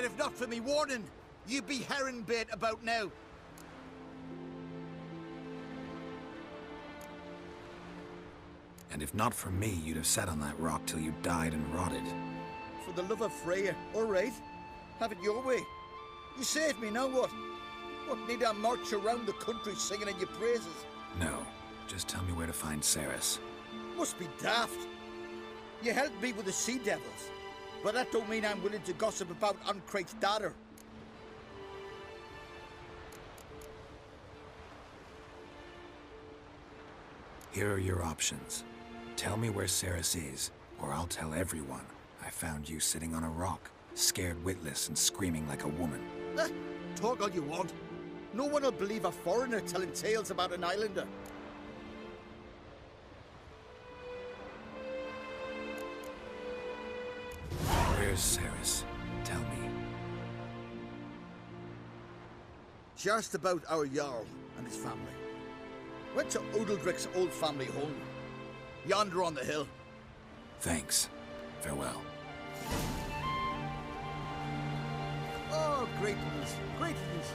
But if not for me warning, you'd be herring bait about now. And if not for me, you'd have sat on that rock till you died and rotted. For the love of Freya, all right. Have it your way. You saved me, now what? What, need I march around the country singing in your praises? No, just tell me where to find Cerys. Must be daft. You helped me with the Sea Devils, but that don't mean I'm willing to gossip about Ancrate's daughter. Here are your options. Tell me where Cerys is, or I'll tell everyone I found you sitting on a rock, scared witless and screaming like a woman. Talk all you want. No one will believe a foreigner telling tales about an islander. Where's Cerys? Tell me. She asked about our Jarl and his family. Went to Odeldrick's old family home. Yonder on the hill. Thanks. Farewell. Oh, greatness, greatness.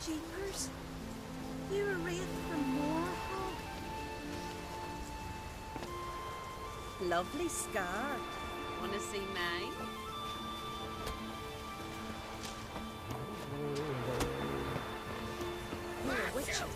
Jeepers, you're a wraith from Moorhog. Lovely scar. Wanna see mine? You're a witch, right?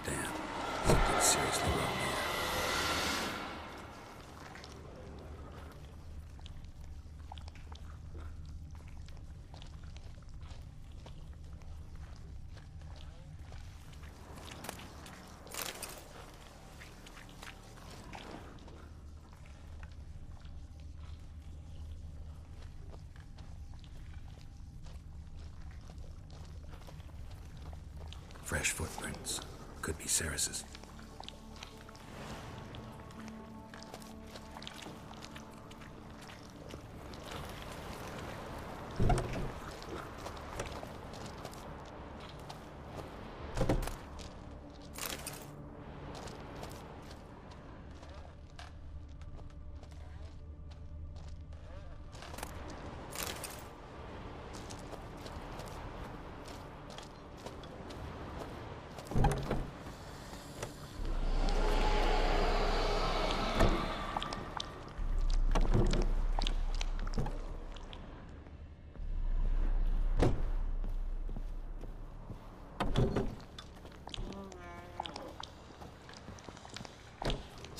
Damn. Something seriously wrong here. Fresh footprints. Could be Cerys's.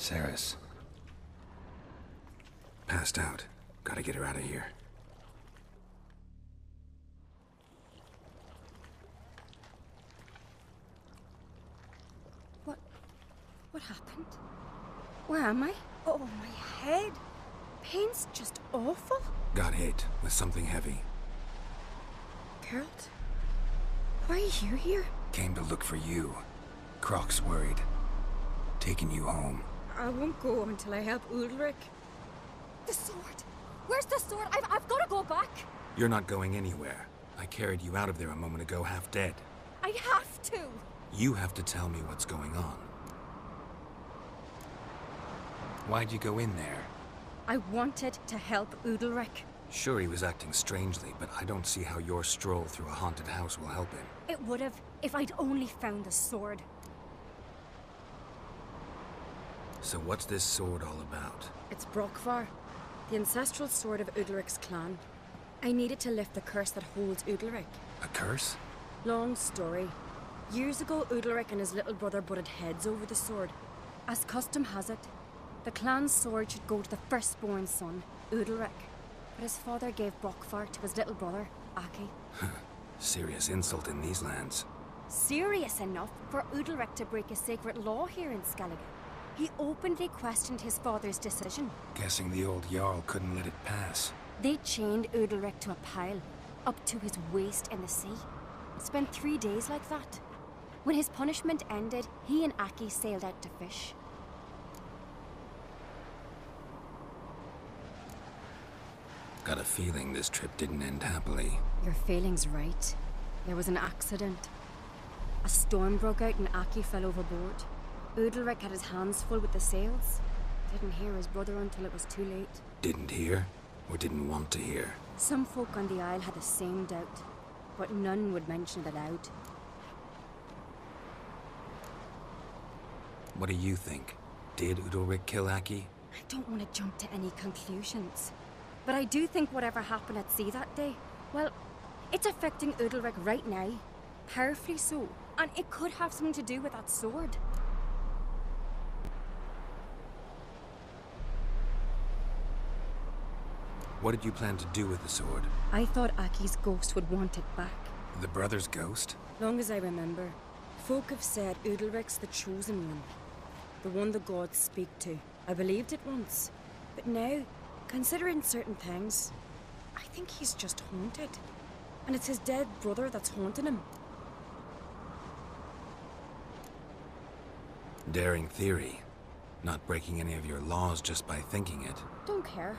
Cerys. Passed out. Gotta get her out of here. What happened? Where am I? Oh, my head. Pain's just awful. Got hit with something heavy. Geralt? Why are you here? Came to look for you. Croc's worried. Taking you home. I won't go until I help Udalric. The sword! Where's the sword? I've got to go back! You're not going anywhere. I carried you out of there a moment ago, half dead. I have to! You have to tell me what's going on. Why'd you go in there? I wanted to help Udalric. Sure, he was acting strangely, but I don't see how your stroll through a haunted house will help him. It would have if I'd only found the sword. So what's this sword all about? It's Brokvar, the ancestral sword of Udalric's clan. I needed to lift the curse that holds Udalric. A curse? Long story. Years ago, Udalric and his little brother butted heads over the sword. As custom has it, the clan's sword should go to the firstborn son, Udalric. But his father gave Brokvar to his little brother, Aki. Serious insult in these lands. Serious enough for Udalric to break a sacred law here in Skellige. He openly questioned his father's decision. Guessing the old Jarl couldn't let it pass. They chained Udalric to a pile, up to his waist in the sea. Spent 3 days like that. When his punishment ended, he and Aki sailed out to fish. Got a feeling this trip didn't end happily. Your feeling's right. There was an accident. A storm broke out and Aki fell overboard. Udalric had his hands full with the sails. Didn't hear his brother until it was too late. Didn't hear? Or didn't want to hear? Some folk on the Isle had the same doubt, but none would mention it aloud. What do you think? Did Udalric kill Aki? I don't want to jump to any conclusions. But I do think whatever happened at sea that day, well, it's affecting Udalric right now. Powerfully so. And it could have something to do with that sword. What did you plan to do with the sword? I thought Aki's ghost would want it back. The brother's ghost? Long as I remember, folk have said Udalric's the chosen one. The one the gods speak to. I believed it once. But now, considering certain things, I think he's just haunted. And it's his dead brother that's haunting him. Daring theory. Not breaking any of your laws just by thinking it. Don't care.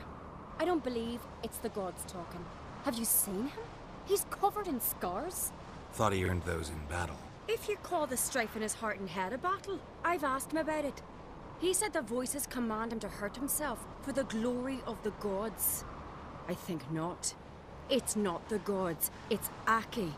I don't believe it's the gods talking. Have you seen him? He's covered in scars. Thought he earned those in battle. If you call the strife in his heart and head a battle, I've asked him about it. He said the voices command him to hurt himself for the glory of the gods. I think not. It's not the gods, it's Aki.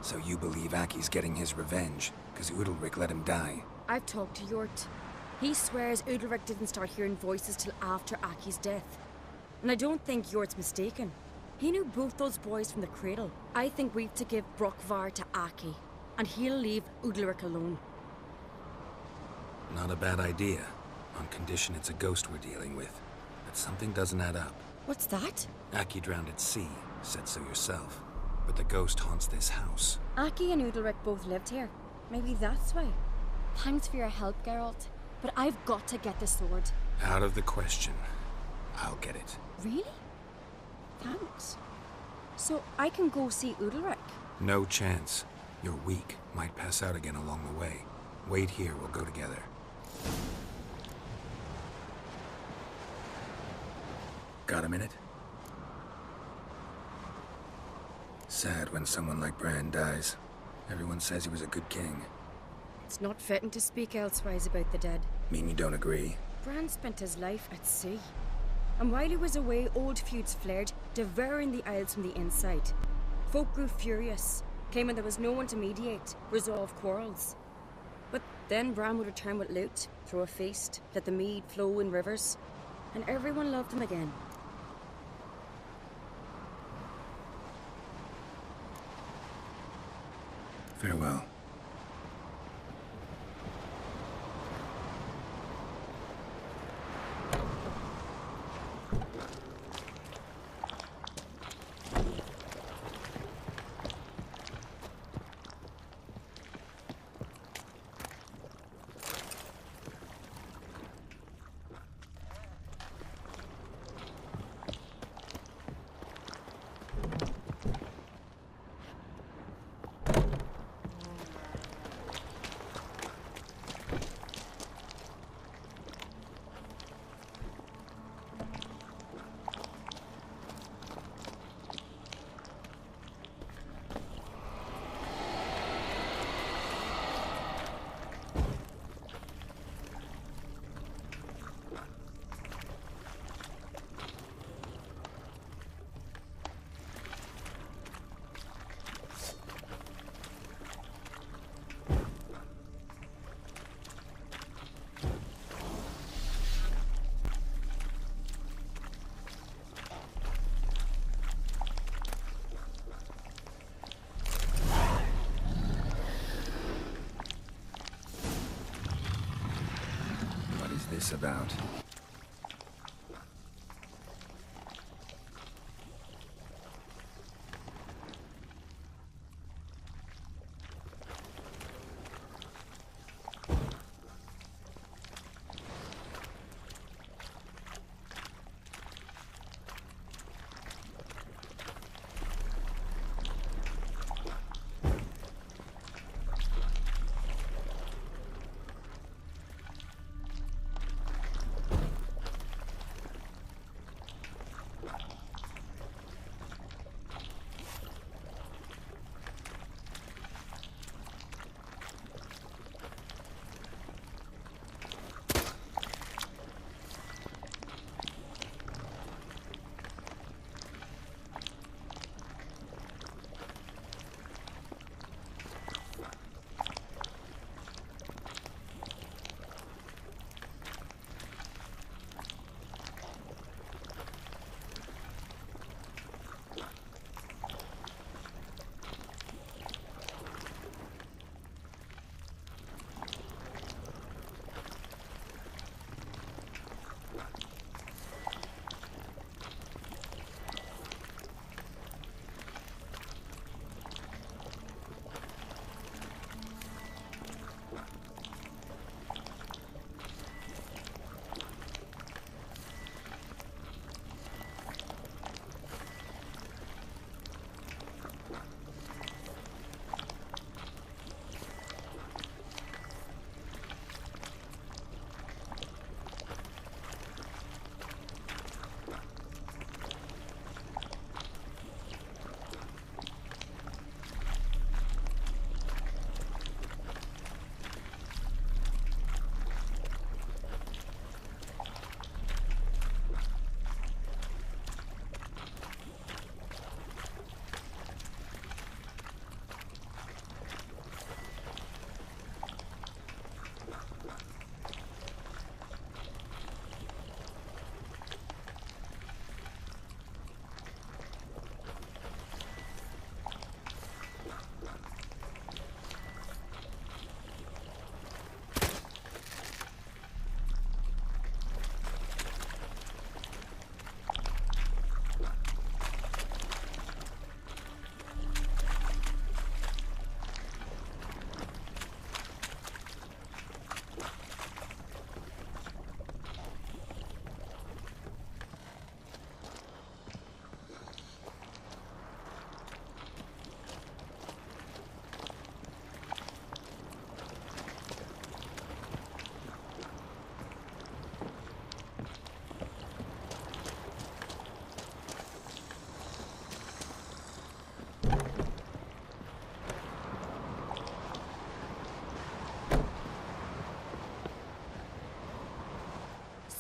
So you believe Aki's getting his revenge, because Udalric let him die? I've talked to Yort. He swears Udalric didn't start hearing voices till after Aki's death. And I don't think Yort's mistaken. He knew both those boys from the cradle. I think we've to give Brokvar to Aki, and he'll leave Udalric alone. Not a bad idea, on condition it's a ghost we're dealing with. But something doesn't add up. What's that? Aki drowned at sea, said so yourself. But the ghost haunts this house. Aki and Udalric both lived here. Maybe that's why. Thanks for your help, Geralt. But I've got to get the sword. Out of the question. I'll get it. Really? Thanks. So I can go see Udalric? No chance. You're weak. Might pass out again along the way. Wait here, we'll go together. Got a minute? Sad when someone like Bran dies. Everyone says he was a good king. It's not fitting to speak elsewise about the dead. Mean you don't agree? Bran spent his life at sea. And while he was away, old feuds flared, devouring the Isles from the inside. Folk grew furious, claiming there was no one to mediate, resolve quarrels. But then Bran would return with loot, throw a feast, let the mead flow in rivers, and everyone loved him again. Farewell. What is this about?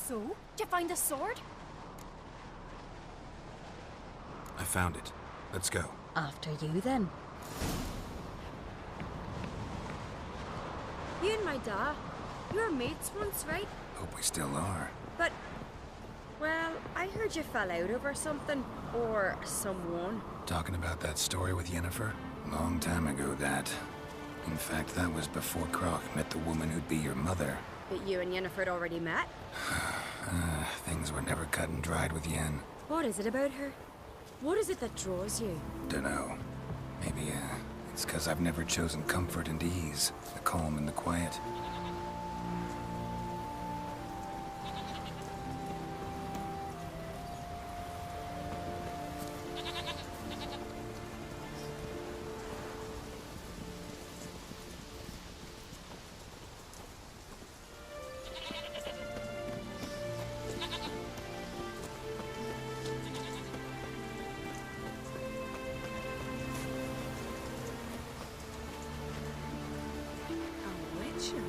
So, did you find the sword? I found it. Let's go. After you, then. You and my dad, you were mates once, right? Hope we still are. But, well, I heard you fell out over something. Or someone. Talking about that story with Yennefer? Long time ago, that. In fact, that was before Croc met the woman who'd be your mother. But you and Yennefer had already met? Things were never cut and dried with Yen. What is it about her? What is it that draws you? Dunno. Maybe, it's 'cause I've never chosen comfort and ease, the calm and the quiet. A witcher.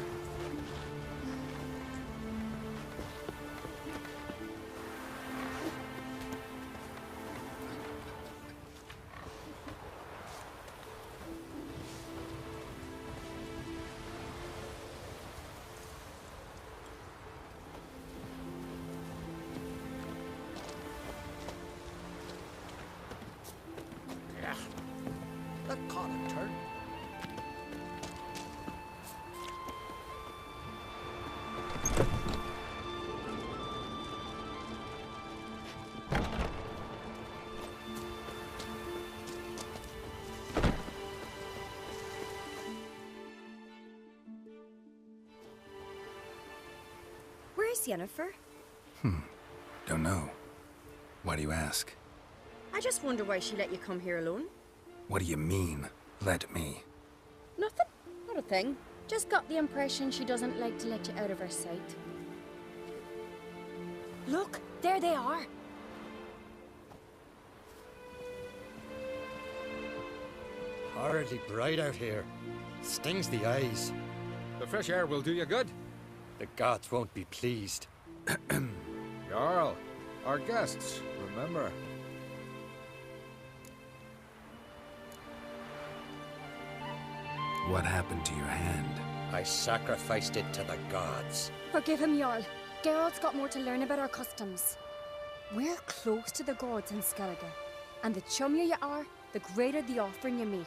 Yeah. That caught a turn. Where's Yennefer? Don't know. Why do you ask? I just wonder why she let you come here alone. What do you mean, let me? Nothing. Not a thing. Just got the impression she doesn't like to let you out of her sight. Look, there they are. Horridly bright out here. Stings the eyes. The fresh air will do you good. The gods won't be pleased. Jarl, our guests, remember. What happened to your hand? I sacrificed it to the gods. Forgive him, Jarl. Geralt's got more to learn about our customs. We're close to the gods in Skellige, and the chummier you are, the greater the offering you make.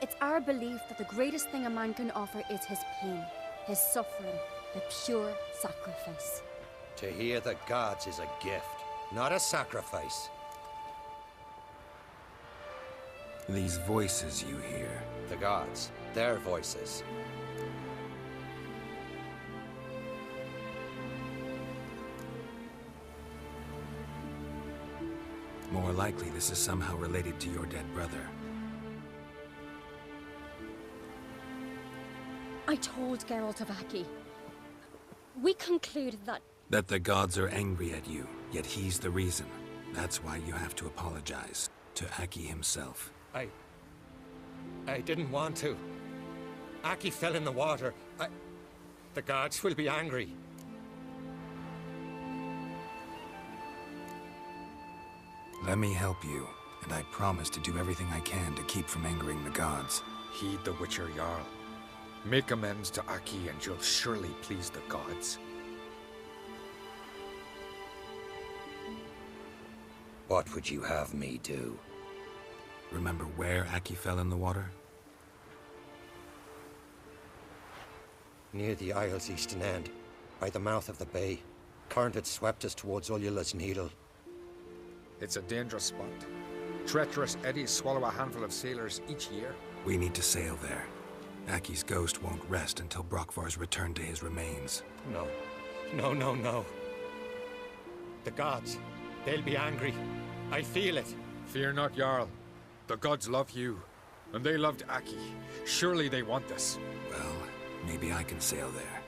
It's our belief that the greatest thing a man can offer is his pain, his suffering, the pure sacrifice. To hear the gods is a gift, not a sacrifice. These voices you hear. The gods, their voices. More likely this is somehow related to your dead brother. I told Geralt of Aki. We concluded that That the gods are angry at you, yet he's the reason. That's why you have to apologize. To Aki himself. I didn't want to. Aki fell in the water. The gods will be angry. Let me help you, and I promise to do everything I can to keep from angering the gods. Heed the Witcher Jarl. Make amends to Aki and you'll surely please the gods. What would you have me do? Remember where Aki fell in the water? Near the Isle's eastern end, by the mouth of the bay. Current had swept us towards Ullula's Needle. It's a dangerous spot. Treacherous eddies swallow a handful of sailors each year. We need to sail there. Aki's ghost won't rest until Brokvar's returned to his remains. No. No. The gods, they'll be angry. I feel it. Fear not, Jarl. The gods love you, and they loved Aki. Surely they want this. Well, maybe I can sail there.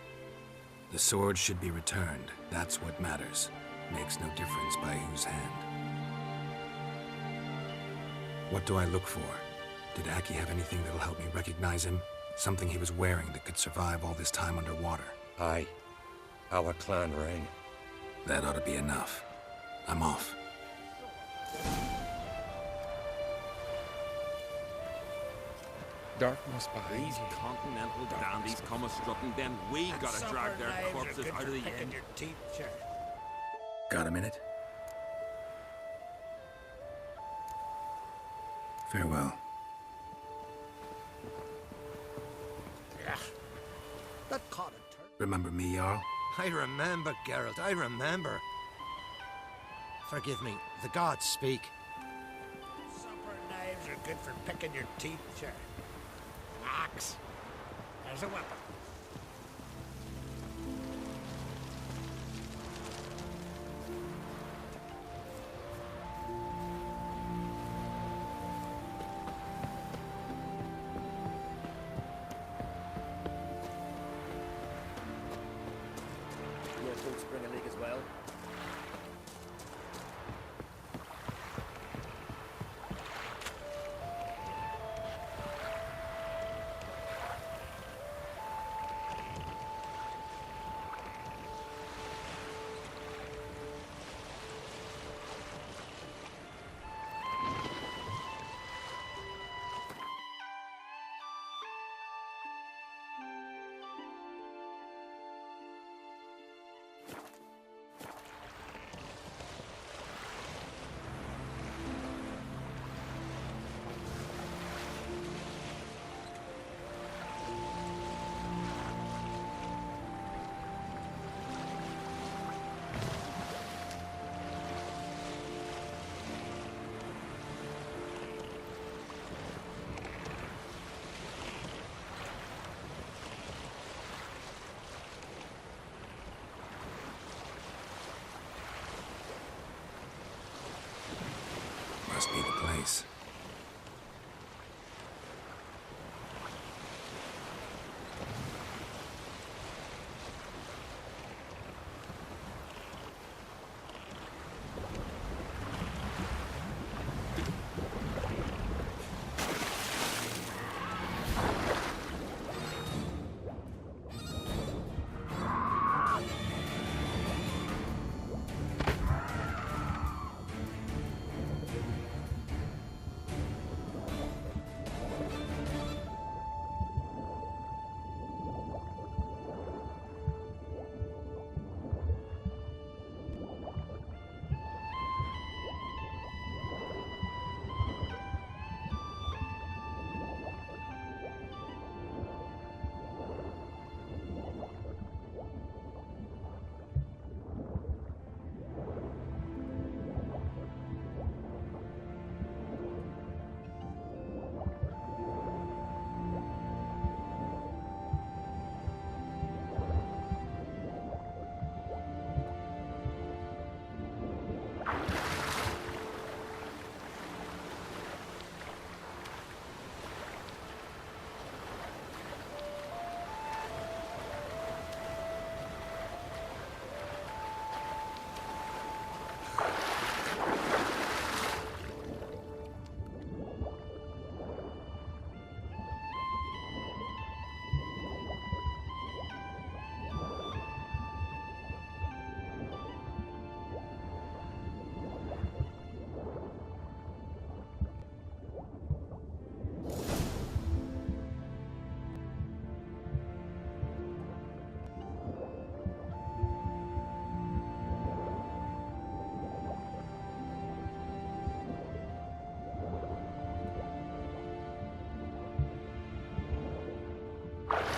The sword should be returned. That's what matters. Makes no difference by whose hand. What do I look for? Did Aki have anything that'll help me recognize him? Something he was wearing that could survive all this time underwater? Aye. Our clan ring. That ought to be enough. I'm off. Darkness behind These you. continental dandies come a-strutting, then we gotta drag their corpses out of the inn. Got a minute? Farewell. That caught a turn. Remember me, Jarl? I remember, Geralt, I remember. Forgive me, the gods speak. Supper knives are good for picking your teeth, sure. Axe. There's a weapon. Your boots bring a leak as well. Must be the place.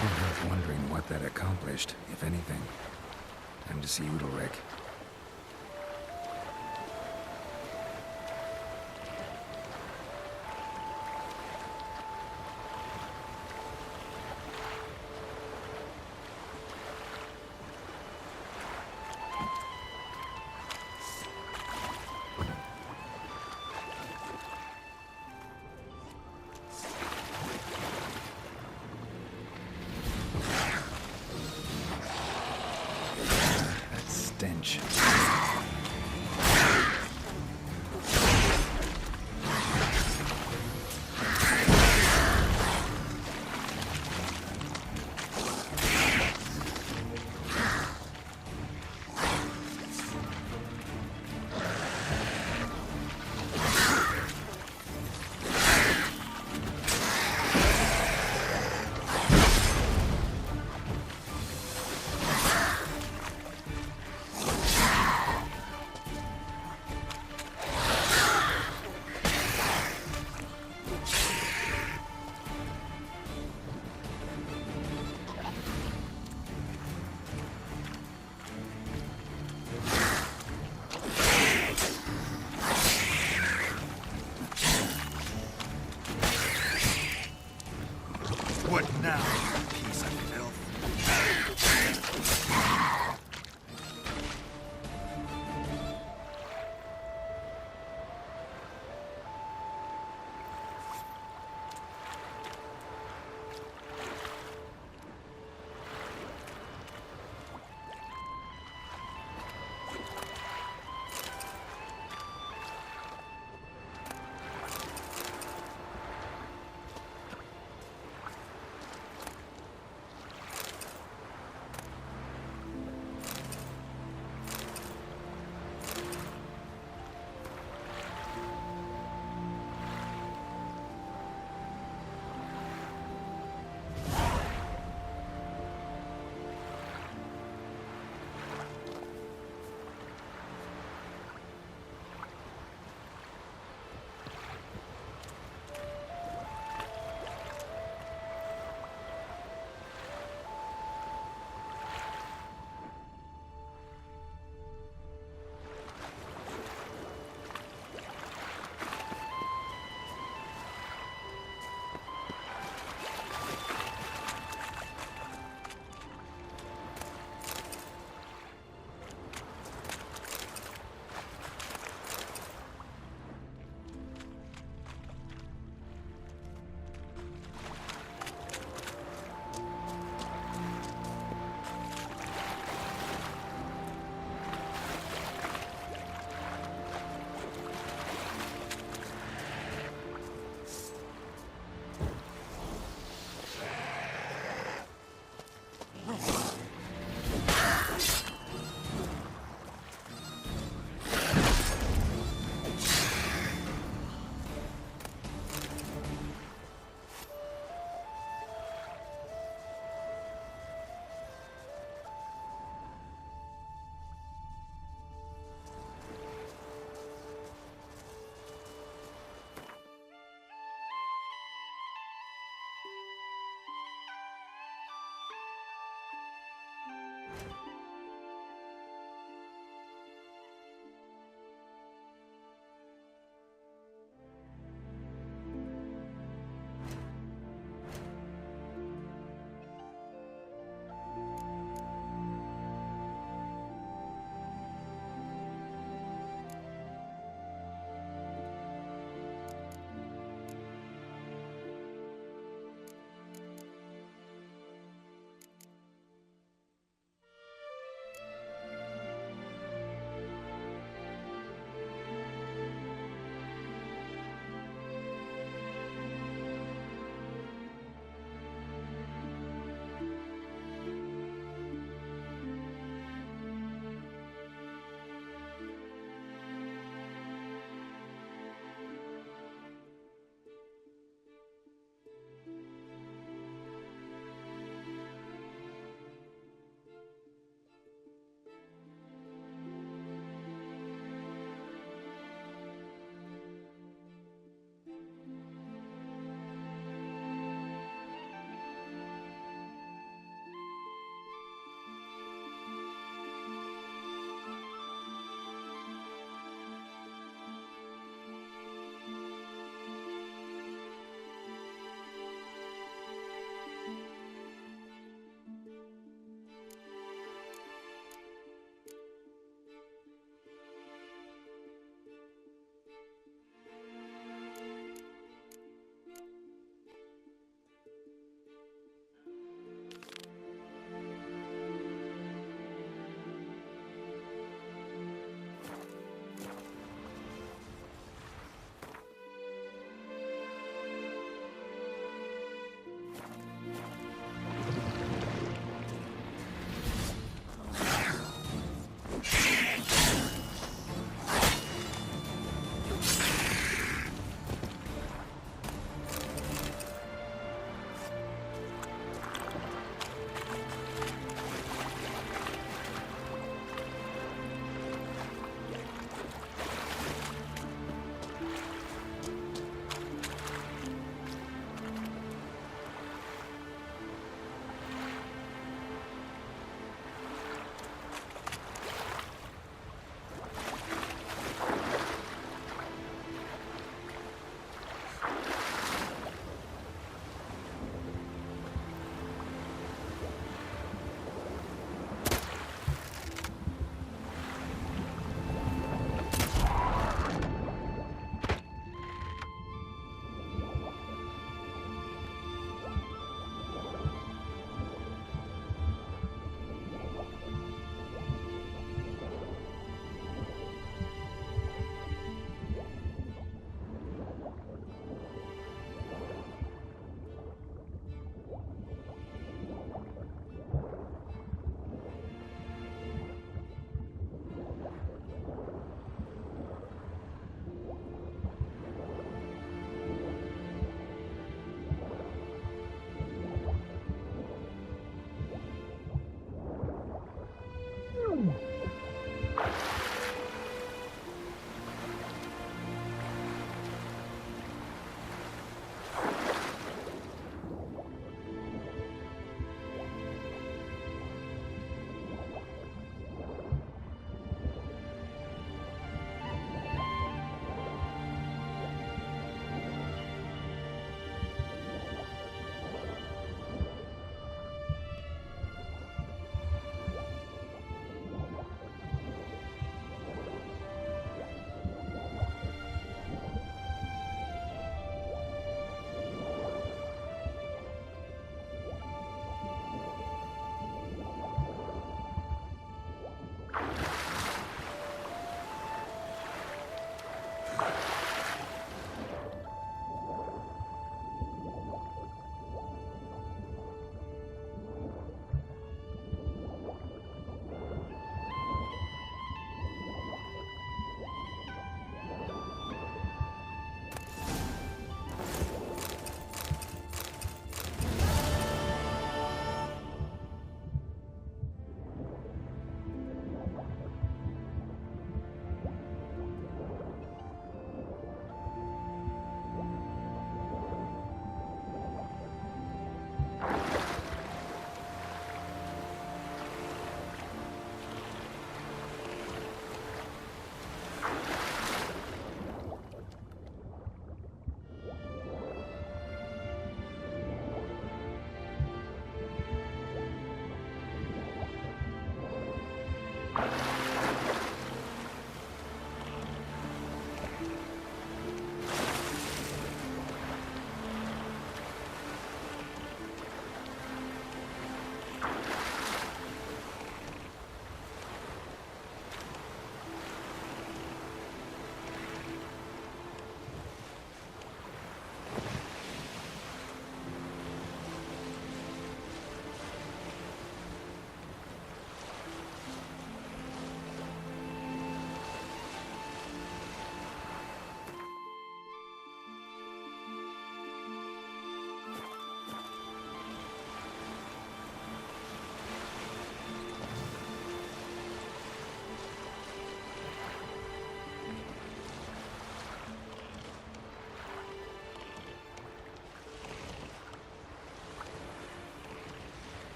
I'm left wondering what that accomplished, if anything. Time to see Udalric. Stench.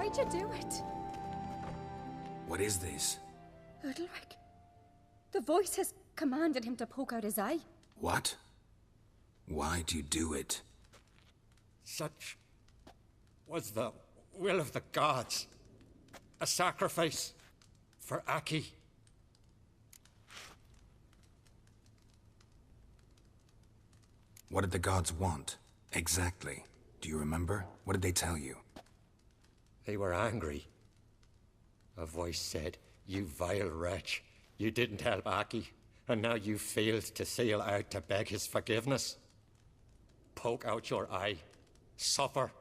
Why'd you do it? What is this? Udalric. The voice has commanded him to poke out his eye. What? Why'd you do it? Such was the will of the gods. A sacrifice for Aki. What did the gods want? Exactly. Do you remember? What did they tell you? They were angry. A voice said, "You vile wretch, you didn't help Aki, and now you failed to sail out to beg his forgiveness. Poke out your eye, suffer,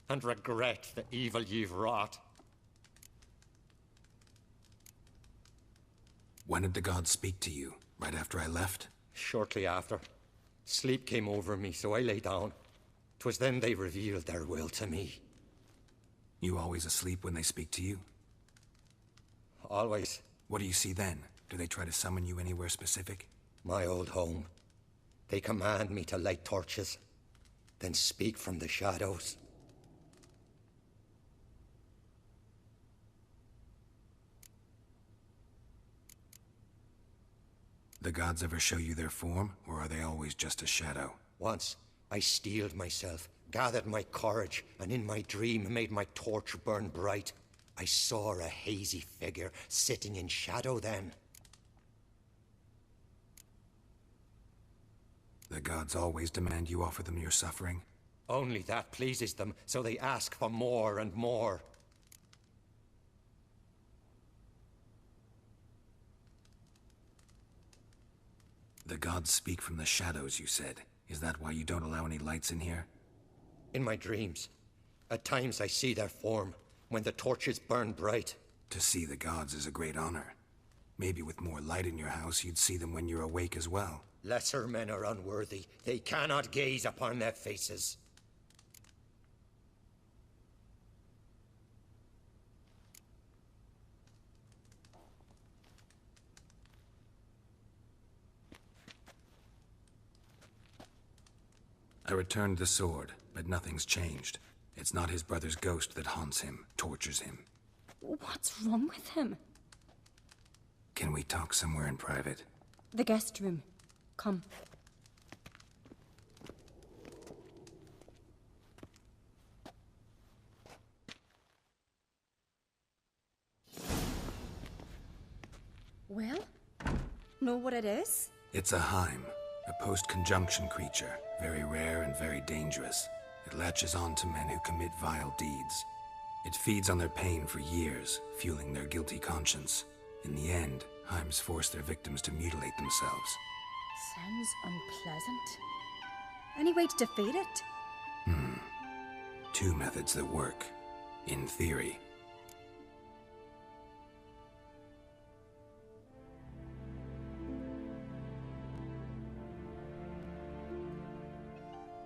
and regret the evil you've wrought." When did the gods speak to you? Right after I left? Shortly after. Sleep came over me, so I lay down. 'Twas then they revealed their will to me. You always asleep when they speak to you? Always. What do you see then? Do they try to summon you anywhere specific? My old home. They command me to light torches, then speak from the shadows. The gods ever show you their form, or are they always just a shadow? Once, I steeled myself, gathered my courage, and in my dream made my torch burn bright. I saw a hazy figure sitting in shadow then. The gods always demand you offer them your suffering? Only that pleases them, so they ask for more and more. The gods speak from the shadows, you said. Is that why you don't allow any lights in here? In my dreams. At times I see their form, when the torches burn bright. To see the gods is a great honor. Maybe with more light in your house, you'd see them when you're awake as well. Lesser men are unworthy. They cannot gaze upon their faces. I returned the sword, but nothing's changed. It's not his brother's ghost that haunts him, tortures him. What's wrong with him? Can we talk somewhere in private? The guest room. Come. Well, know what it is? It's a Heim, a post-conjunction creature, very rare and very dangerous. It latches on to men who commit vile deeds. It feeds on their pain for years, fueling their guilty conscience. In the end, Heims force their victims to mutilate themselves. Sounds unpleasant. Any way to defeat it? Two methods that work. In theory.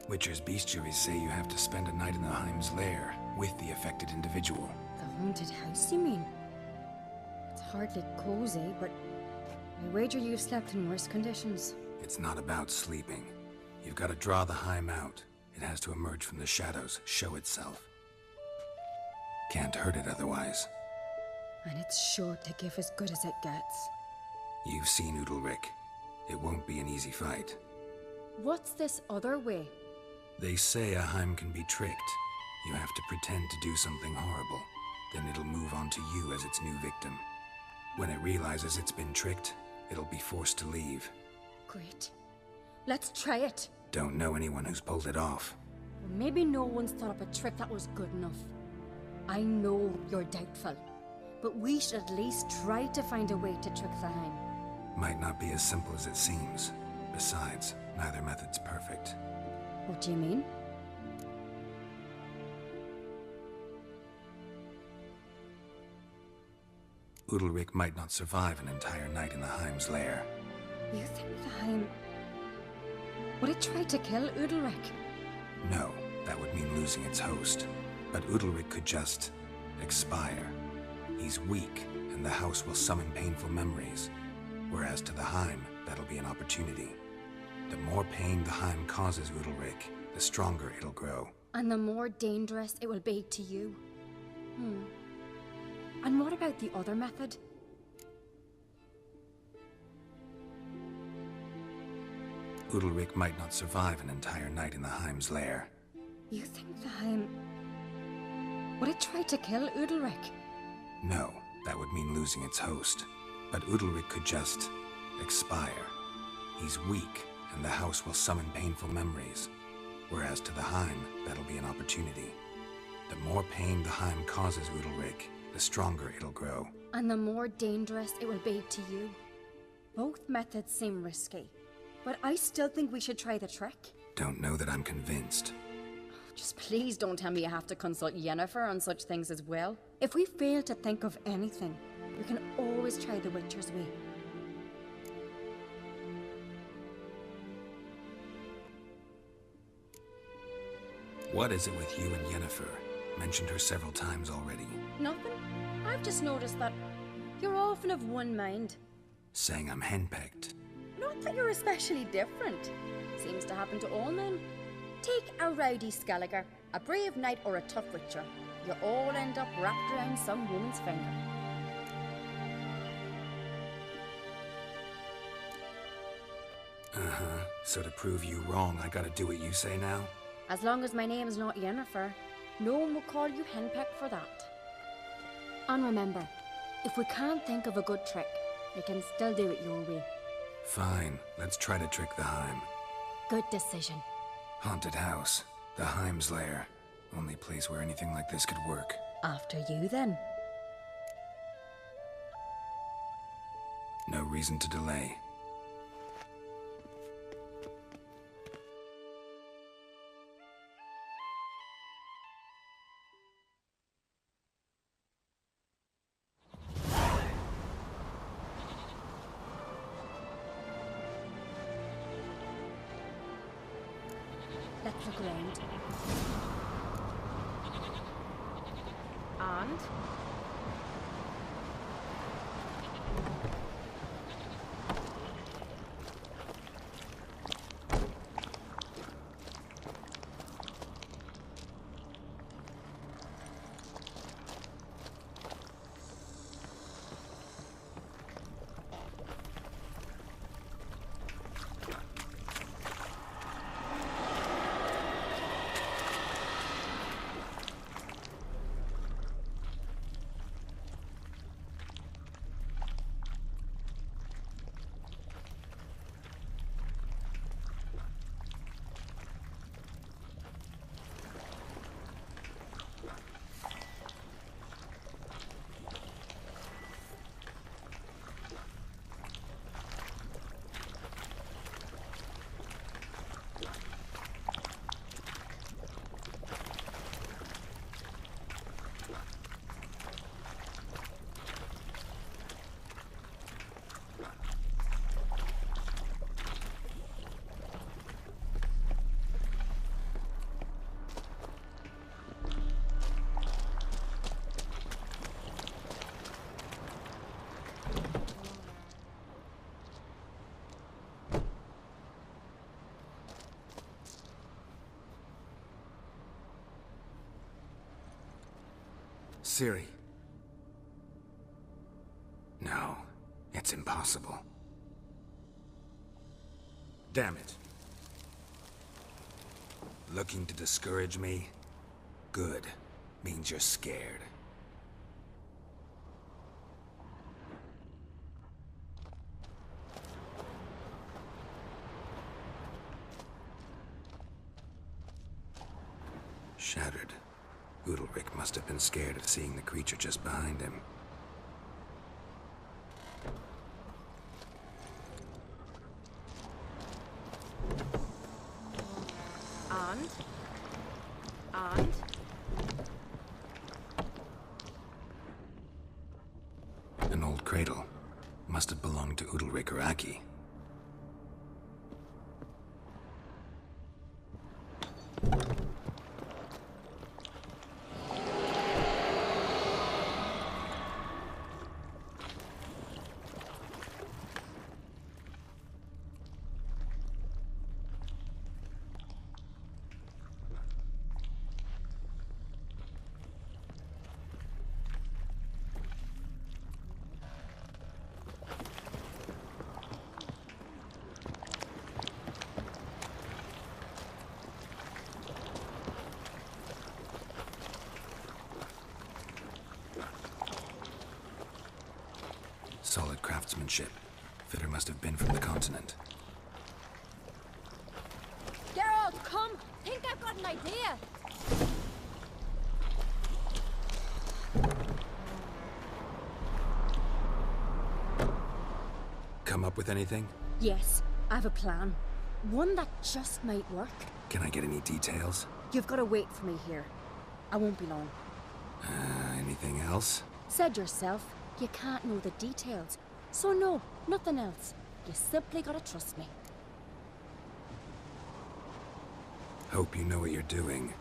Witcher's bestiaries say you have to spend a night in the Heim's lair with the affected individual. The haunted house, you mean? It's hardly cozy, but I wager you've slept in worse conditions. It's not about sleeping. You've got to draw the Heim out. It has to emerge from the shadows, show itself. Can't hurt it otherwise. And it's sure to give as good as it gets. You've seen Udalric. It won't be an easy fight. What's this other way? They say a Heim can be tricked. You have to pretend to do something horrible. Then it'll move on to you as its new victim. When it realizes it's been tricked, it'll be forced to leave. Great. Let's try it. Don't know anyone who's pulled it off. Maybe no one's thought up a trick that was good enough. I know you're doubtful, but we should at least try to find a way to trick the Heim. Might not be as simple as it seems. Besides, neither method's perfect. What do you mean? Udalric might not survive an entire night in the Heim's lair. You think the Heim... would it try to kill Udalric? No, that would mean losing its host. But Udalric could just... expire. He's weak, and the house will summon painful memories. Whereas to the Heim, that'll be an opportunity. The more pain the Heim causes Udalric, the stronger it'll grow. And the more dangerous it will be to you. And what about the other method? Udalric might not survive an entire night in the Heim's lair. You think the Heim... would it try to kill Udalric? No, that would mean losing its host. But Udalric could just... expire. He's weak, and the house will summon painful memories. Whereas to the Heim, that'll be an opportunity. The more pain the Heim causes Udalric, the stronger it'll grow. And the more dangerous it will be to you. Both methods seem risky, but I still think we should try the trick. Don't know that I'm convinced. Just please don't tell me you have to consult Yennefer on such things as well. If we fail to think of anything, we can always try the Witcher's way. What is it with you and Yennefer? Mentioned her several times already. Nothing. I've just noticed that you're often of one mind. Saying I'm henpecked. Not that you're especially different. Seems to happen to all men. Take a rowdy Skelliger, a brave knight or a tough witcher. You all end up wrapped around some woman's finger. Uh-huh. So to prove you wrong, I gotta do what you say now? As long as my name is not Yennefer, no one will call you henpecked for that. And remember, if we can't think of a good trick, we can still do it your way. Fine, let's try to trick the Heim. Good decision. Haunted house, the Heim's lair. Only place where anything like this could work. After you, then. No reason to delay. Let's look around. And? Ciri. No, it's impossible. Damn it. Looking to discourage me? Good. Means you're scared. Shattered. Udalric must have been scared of seeing the creature just behind him. And? An old cradle. Must have belonged to Udalric or Aki. craftsmanship. Fitter must have been from the continent. Geralt, come! Think I've got an idea! Come up with anything? Yes, I have a plan. One that just might work. Can I get any details? You've got to wait for me here. I won't be long. Anything else? Said yourself, you can't know the details. So no, nothing else. You simply gotta trust me. Hope you know what you're doing.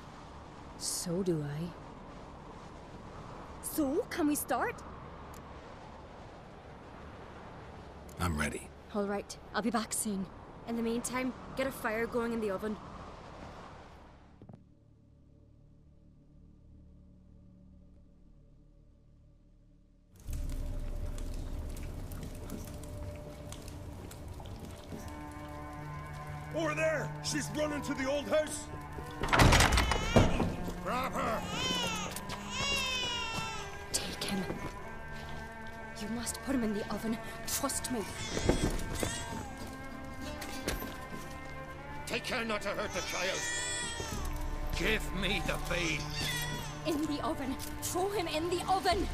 So do I. So, can we start? I'm ready. All right, I'll be back soon. In the meantime, get a fire going in the oven. Over there! She's running to the old house! Grab her! Take him. You must put him in the oven. Trust me. Take care not to hurt the child. Give me the babe. In the oven. Throw him in the oven.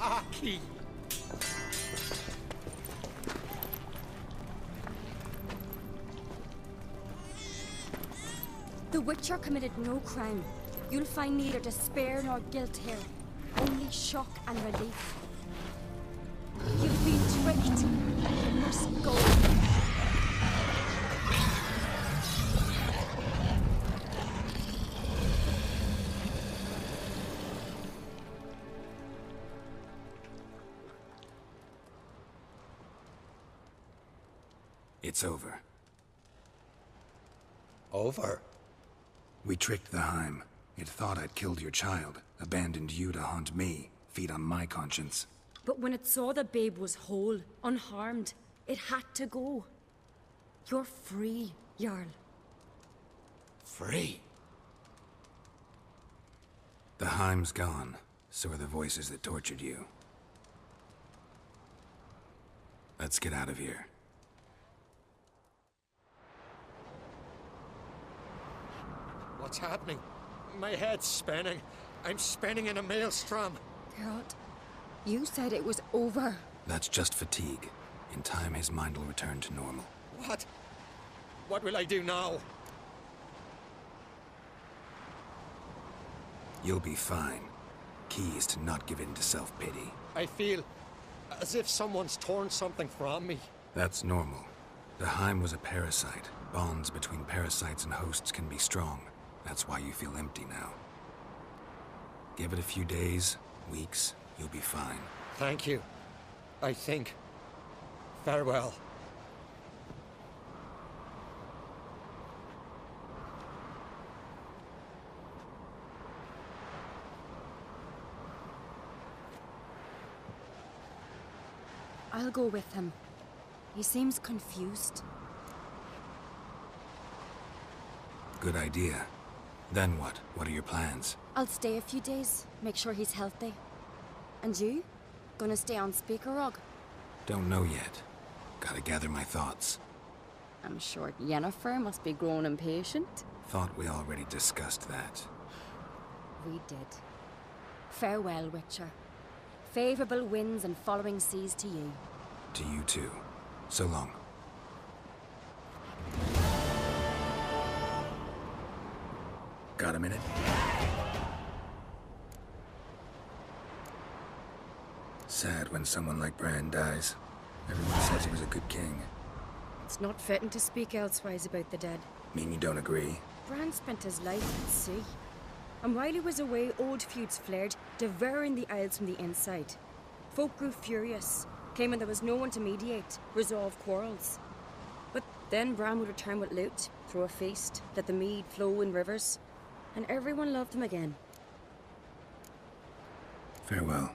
Aki! The Witcher committed no crime. You'll find neither despair nor guilt here. Only shock and relief. You've been tricked. You must go. It's over. Over? We tricked the Heim. It thought I'd killed your child, abandoned you to haunt me, feed on my conscience. But when it saw the babe was whole, unharmed, it had to go. You're free, Jarl. Free? The Heim's gone, so are the voices that tortured you. Let's get out of here. What's happening? My head's spinning. I'm spinning in a maelstrom. Geralt, you said it was over. That's just fatigue. In time, his mind will return to normal. What? What will I do now? You'll be fine. Key is to not give in to self-pity. I feel as if someone's torn something from me. That's normal. The Heim was a parasite. Bonds between parasites and hosts can be strong. That's why you feel empty now. Give it a few days, weeks, you'll be fine. Thank you. I think. Farewell. I'll go with him. He seems confused. Good idea. Then what? What are your plans? I'll stay a few days, make sure he's healthy. And you? Gonna stay on Speaker Rog? Don't know yet. Gotta gather my thoughts. I'm sure Yennefer must be growing impatient. Thought we already discussed that. We did. Farewell, Witcher. Favorable winds and following seas to you. To you too. So long. Got a minute? Sad when someone like Bran dies. Everyone says he was a good king. It's not fitting to speak elsewise about the dead. Mean you don't agree? Bran spent his life at sea. And while he was away, old feuds flared, devouring the Isles from the inside. Folk grew furious, claiming there was no one to mediate, resolve quarrels. But then Bran would return with loot, throw a feast, let the mead flow in rivers, and everyone loved him again. Farewell.